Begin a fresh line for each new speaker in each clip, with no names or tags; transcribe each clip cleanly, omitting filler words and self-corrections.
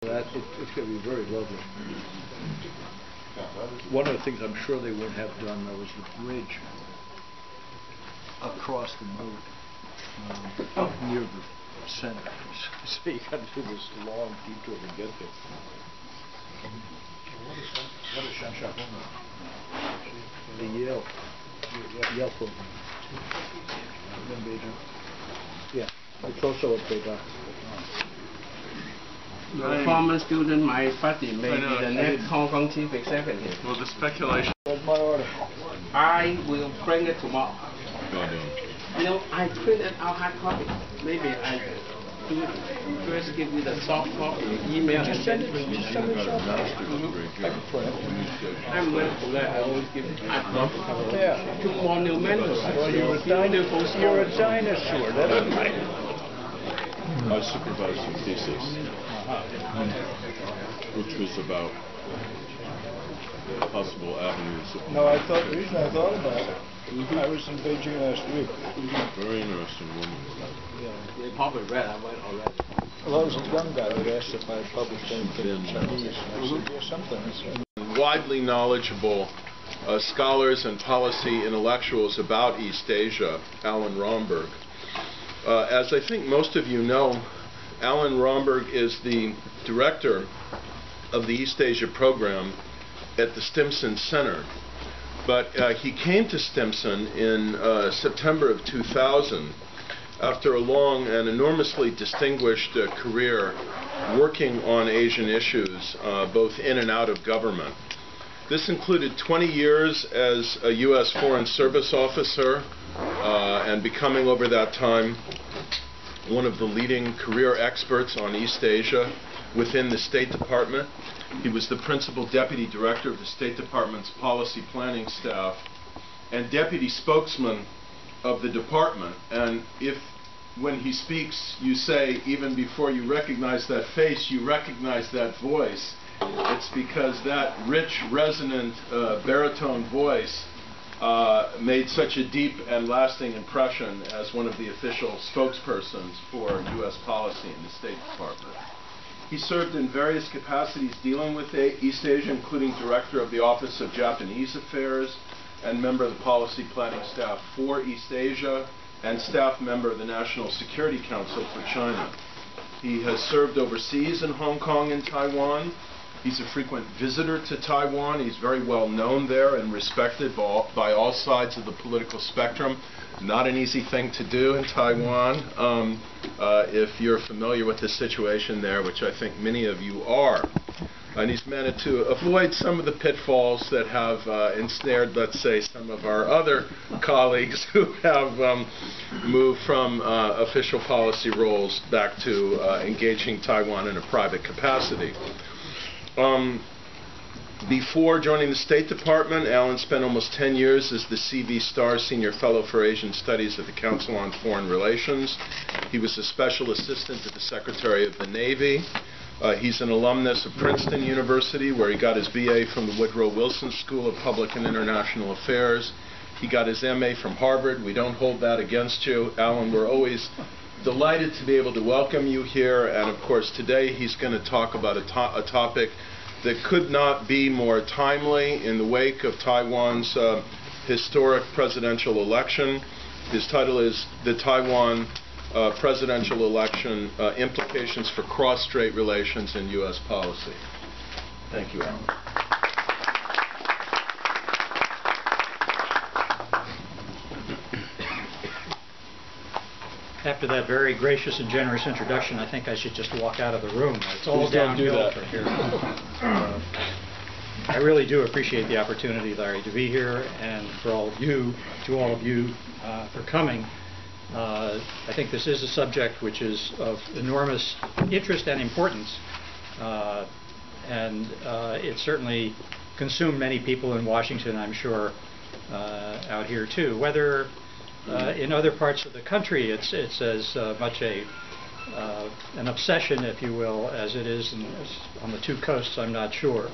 It's going to be very lovely. One of the things I'm sure they won't have done, though, is the bridge across the moat near the center. So you got to do this long detour to get there. What is Shanshapong? The Yale program. In Beijing. Yeah, it's also at Beijing.
A former student might study maybe the next Hong Kong chief executive.
Well, the speculation.
That's my article.
I will bring it tomorrow.
No.
I printed out hard copy. Maybe I do it. First give you the soft copy, email.
Just send it. Just send it.
I'm going to let. I always give hard copy.
Yeah.
Too monumental.
Well, you're a dinosaur. That's right.
I supervised a thesis, which was about possible avenues of...
No, the reason I thought about it, I was in Beijing last week.
Very interesting woman.
Yeah.
They probably read, I went already.
Well, I was a young guy that asked if I had published anything in Chinese, and I said, yeah, something.
Widely knowledgeable scholars and policy intellectuals about East Asia, Alan Romberg. As I think most of you know, Alan Romberg is the director of the East Asia program at the Stimson Center. But he came to Stimson in September of 2000 after a long and enormously distinguished career working on Asian issues, both in and out of government. This included 20 years as a U.S. Foreign Service officer, and becoming over that time one of the leading career experts on East Asia within the State Department. He was the principal deputy director of the State Department's policy planning staff and deputy spokesman of the department. And if, when he speaks, you say, even before you recognize that face, you recognize that voice, it's because that rich, resonant, baritone voice made such a deep and lasting impression as one of the official spokespersons for U.S. policy in the State Department. He served in various capacities dealing with East Asia, including director of the Office of Japanese Affairs and member of the policy planning staff for East Asia and staff member of the National Security Council for China. He has served overseas in Hong Kong and Taiwan. He's a frequent visitor to Taiwan. He's very well known there and respected by all sides of the political spectrum. Not an easy thing to do in Taiwan if you're familiar with the situation there, which I think many of you are. And he's managed to avoid some of the pitfalls that have ensnared, let's say, some of our other colleagues who have moved from official policy roles back to engaging Taiwan in a private capacity. Before joining the State Department, Alan spent almost 10 years as the C.V. Starr Senior Fellow for Asian Studies at the Council on Foreign Relations. He was a Special Assistant to the Secretary of the Navy. He's an alumnus of Princeton University, where he got his B.A. from the Woodrow Wilson School of Public and International Affairs. He got his M.A. from Harvard. We don't hold that against you. Alan, we're always delighted to be able to welcome you here, and of course today he's going to talk about a topic that could not be more timely in the wake of Taiwan's historic presidential election. His title is The Taiwan Presidential Election, Implications for Cross-Strait Relations in U.S. Policy. Thank you, Alan.
After that very gracious and generous introduction, I think I should just walk out of the room. It's all downhill from here. I really do appreciate the opportunity, Larry, to be here, and for all of you, for coming. I think this is a subject which is of enormous interest and importance, and it certainly consumed many people in Washington, I'm sure, out here too. Whether in other parts of the country it's as much an obsession, if you will, as it is on the two coasts, I'm not sure.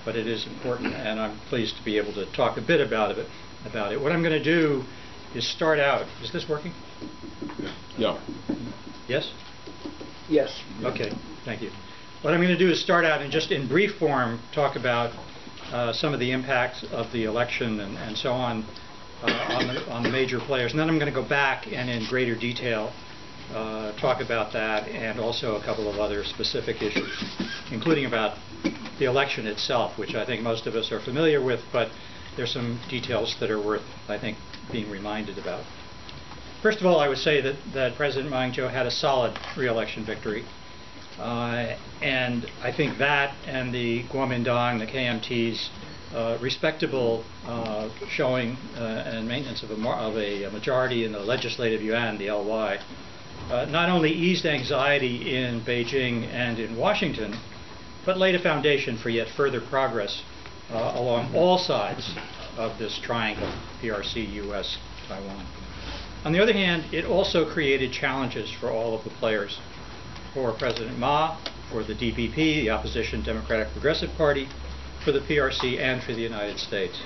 But it is important, and I'm pleased to be able to talk a bit about it. What I'm going to do is start out. Is this working?
Yeah.
Yes?
Yes.
Okay, thank you. What I'm going to do is start out and just in brief form talk about some of the impacts of the election and so on the major players. And then I'm going to go back and in greater detail talk about that and also a couple of other specific issues, including about the election itself, which I think most of us are familiar with, but there's some details that are worth, I think, being reminded about. First of all, I would say that President Ying-jeou had a solid re-election victory. And I think that and the Kuomintang, the KMT's respectable showing and maintenance of a majority in the Legislative Yuan, the LY, not only eased anxiety in Beijing and in Washington, but laid a foundation for yet further progress along all sides of this triangle, PRC, US, Taiwan. On the other hand, it also created challenges for all of the players. For President Ma, for the DPP, the Opposition Democratic Progressive Party, for the PRC, and for the United States.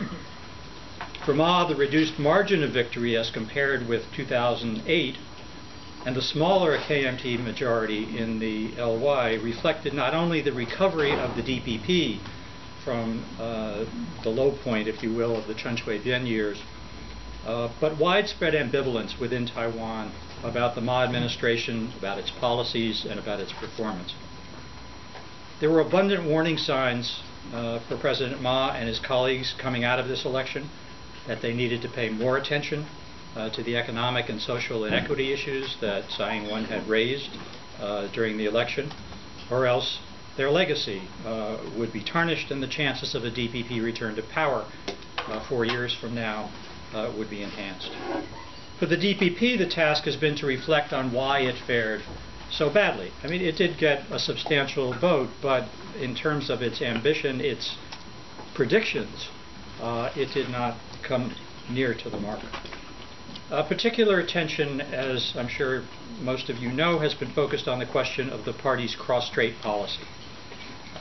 For Ma, the reduced margin of victory as compared with 2008 and the smaller KMT majority in the LY reflected not only the recovery of the DPP from the low point, if you will, of the Chen Shui-bian years, but widespread ambivalence within Taiwan about the Ma administration, about its policies, and about its performance. There were abundant warning signs for President Ma and his colleagues coming out of this election that they needed to pay more attention to the economic and social inequity issues that Tsai Ing-wen had raised during the election, or else their legacy would be tarnished and the chances of a DPP return to power 4 years from now would be enhanced. For the DPP, the task has been to reflect on why it fared so badly. I mean, it did get a substantial vote, but in terms of its ambition, its predictions, it did not come near to the mark. Particular attention, as I'm sure most of you know, has been focused on the question of the party's cross-Strait policy.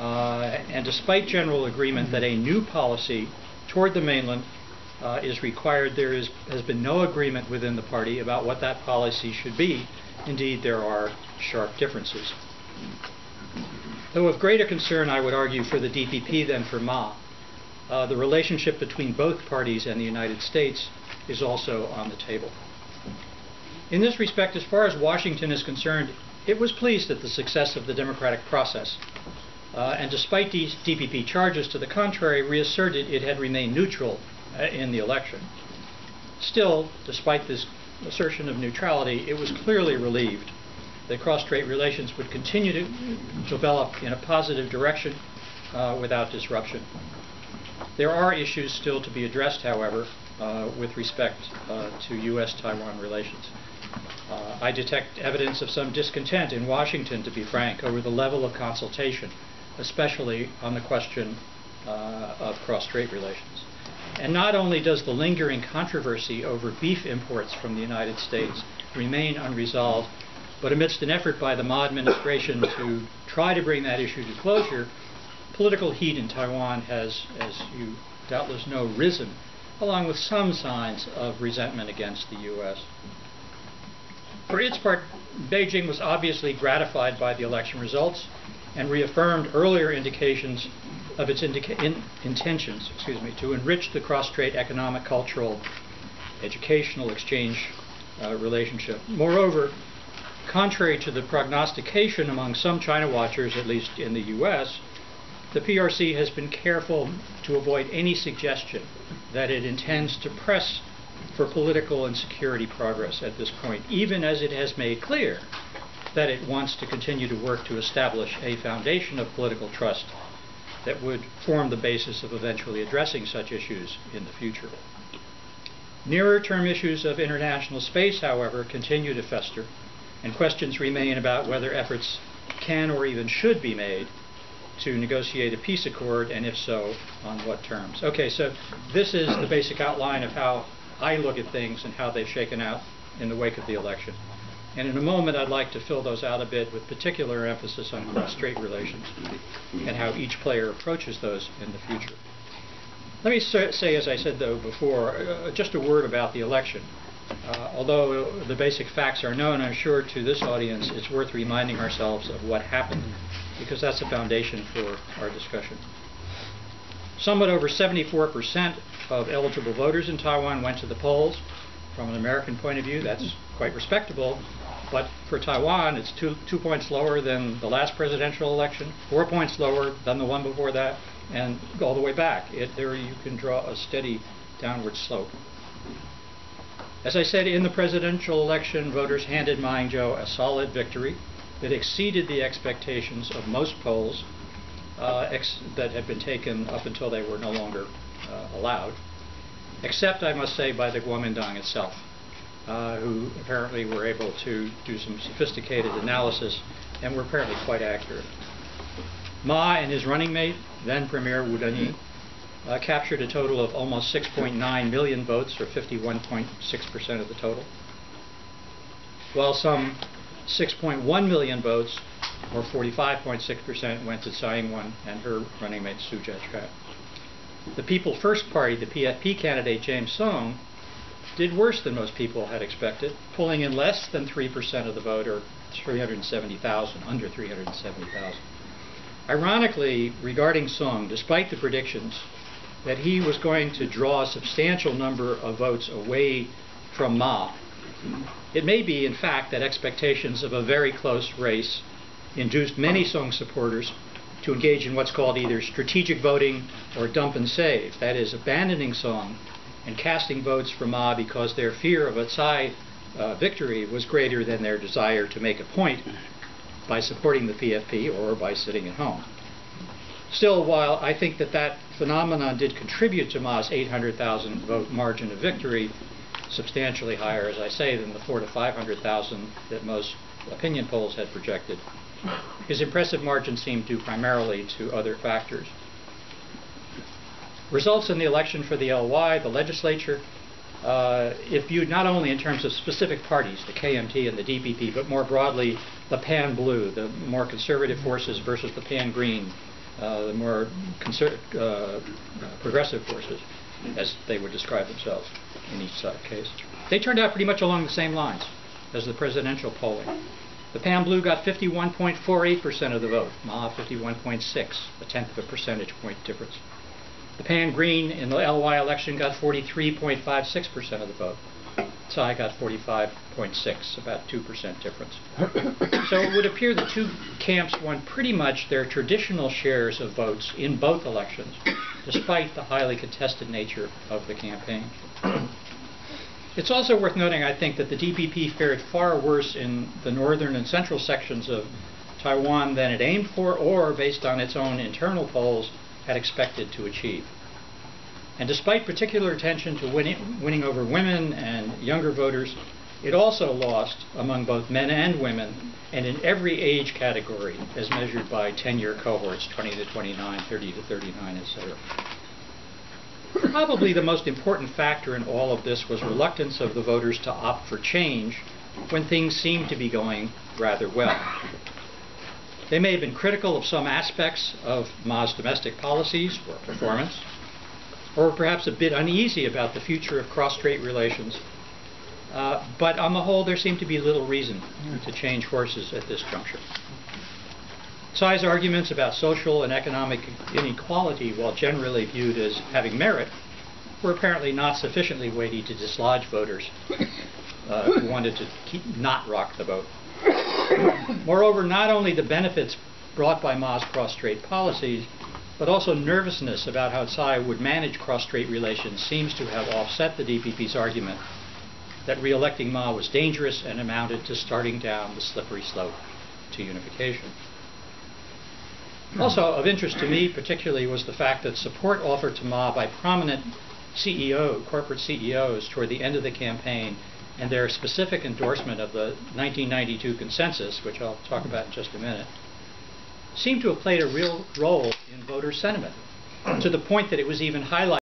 And despite general agreement that a new policy toward the mainland is required, there has been no agreement within the party about what that policy should be. Indeed, there are sharp differences. Though of greater concern, I would argue, for the DPP than for Ma, the relationship between both parties and the United States is also on the table. In this respect, as far as Washington is concerned, it was pleased at the success of the democratic process, and despite these DPP charges to the contrary, reasserted it had remained neutral in the election. Still, despite this assertion of neutrality, it was clearly relieved that cross-Strait relations would continue to develop in a positive direction without disruption. There are issues still to be addressed, however, with respect to U.S.-Taiwan relations. I detect evidence of some discontent in Washington, to be frank, over the level of consultation, especially on the question of cross-Strait relations. And not only does the lingering controversy over beef imports from the United States remain unresolved, but amidst an effort by the Ma administration to try to bring that issue to closure, political heat in Taiwan has, as you doubtless know, risen, along with some signs of resentment against the U.S. For its part, Beijing was obviously gratified by the election results and reaffirmed earlier indications of its intentions to enrich the cross-Strait economic, cultural, educational exchange relationship. Moreover, contrary to the prognostication among some China watchers, at least in the U.S., the PRC has been careful to avoid any suggestion that it intends to press for political and security progress at this point, even as it has made clear that it wants to continue to work to establish a foundation of political trust that would form the basis of eventually addressing such issues in the future. Nearer-term issues of international space, however, continue to fester, and questions remain about whether efforts can or even should be made to negotiate a peace accord, and if so, on what terms. Okay, so this is the basic outline of how I look at things and how they've shaken out in the wake of the election. And in a moment, I'd like to fill those out a bit with particular emphasis on cross-Strait relations and how each player approaches those in the future. Let me say, as I said, though, before, just a word about the election. Although the basic facts are known, I'm sure to this audience it's worth reminding ourselves of what happened, because that's the foundation for our discussion. Somewhat over 74% of eligible voters in Taiwan went to the polls. From an American point of view, that's quite respectable. But for Taiwan, it's two points lower than the last presidential election, 4 points lower than the one before that, and all the way back. There you can draw a steady downward slope. As I said, in the presidential election, voters handed Ma Ying-jeou a solid victory that exceeded the expectations of most polls that had been taken up until they were no longer allowed, except, I must say, by the Kuomintang itself, who apparently were able to do some sophisticated analysis and were apparently quite accurate. Ma and his running mate, then Premier Wu Dunyi, captured a total of almost 6.9 million votes, or 51.6% of the total, while some 6.1 million votes, or 45.6%, went to Tsai and her running mate Su Jia-chai. The People First Party, the PFP candidate James Song, did worse than most people had expected, pulling in less than 3% of the vote, or 370,000, under 370,000. Ironically, regarding Song, despite the predictions that he was going to draw a substantial number of votes away from Ma, it may be, in fact, that expectations of a very close race induced many Song supporters to engage in what's called either strategic voting or dump and save, that is, abandoning Song and casting votes for Ma because their fear of a Tsai victory was greater than their desire to make a point by supporting the PFP or by sitting at home. Still, while I think that phenomenon did contribute to Ma's 800,000 vote margin of victory, substantially higher, as I say, than the 400,000 to 500,000 that most opinion polls had projected, his impressive margin seemed due primarily to other factors. Results in the election for the LY, the legislature, if viewed not only in terms of specific parties, the KMT and the DPP, but more broadly the Pan-Blue, the more conservative forces versus the Pan-Green, the more progressive forces, as they would describe themselves in each case. They turned out pretty much along the same lines as the presidential polling. The Pan-Blue got 51.48% of the vote, Ma 51.6, a tenth of a percentage point difference. The Pan-Green in the LY election got 43.56% of the vote. Tsai got 45.6, about 2% difference. So it would appear the two camps won pretty much their traditional shares of votes in both elections, despite the highly contested nature of the campaign. It's also worth noting, I think, that the DPP fared far worse in the northern and central sections of Taiwan than it aimed for, or, based on its own internal polls, had expected to achieve. And despite particular attention to winning over women and younger voters, it also lost among both men and women, and in every age category, as measured by 10-year cohorts, 20 to 29, 30 to 39, etc. Probably the most important factor in all of this was reluctance of the voters to opt for change when things seemed to be going rather well. They may have been critical of some aspects of Ma's domestic policies or performance, or perhaps a bit uneasy about the future of cross-Strait relations. But on the whole, there seemed to be little reason to change horses at this juncture. Tsai's arguments about social and economic inequality, while generally viewed as having merit, were apparently not sufficiently weighty to dislodge voters who wanted to not rock the boat. Moreover, not only the benefits brought by Ma's cross-Strait policies, but also nervousness about how Tsai would manage cross-Strait relations seems to have offset the DPP's argument that re-electing Ma was dangerous and amounted to starting down the slippery slope to unification. Also of interest to me particularly was the fact that support offered to Ma by prominent corporate CEOs toward the end of the campaign and their specific endorsement of the 1992 consensus, which I'll talk about in just a minute, seemed to have played a real role in voter sentiment, to the point that it was even highlighted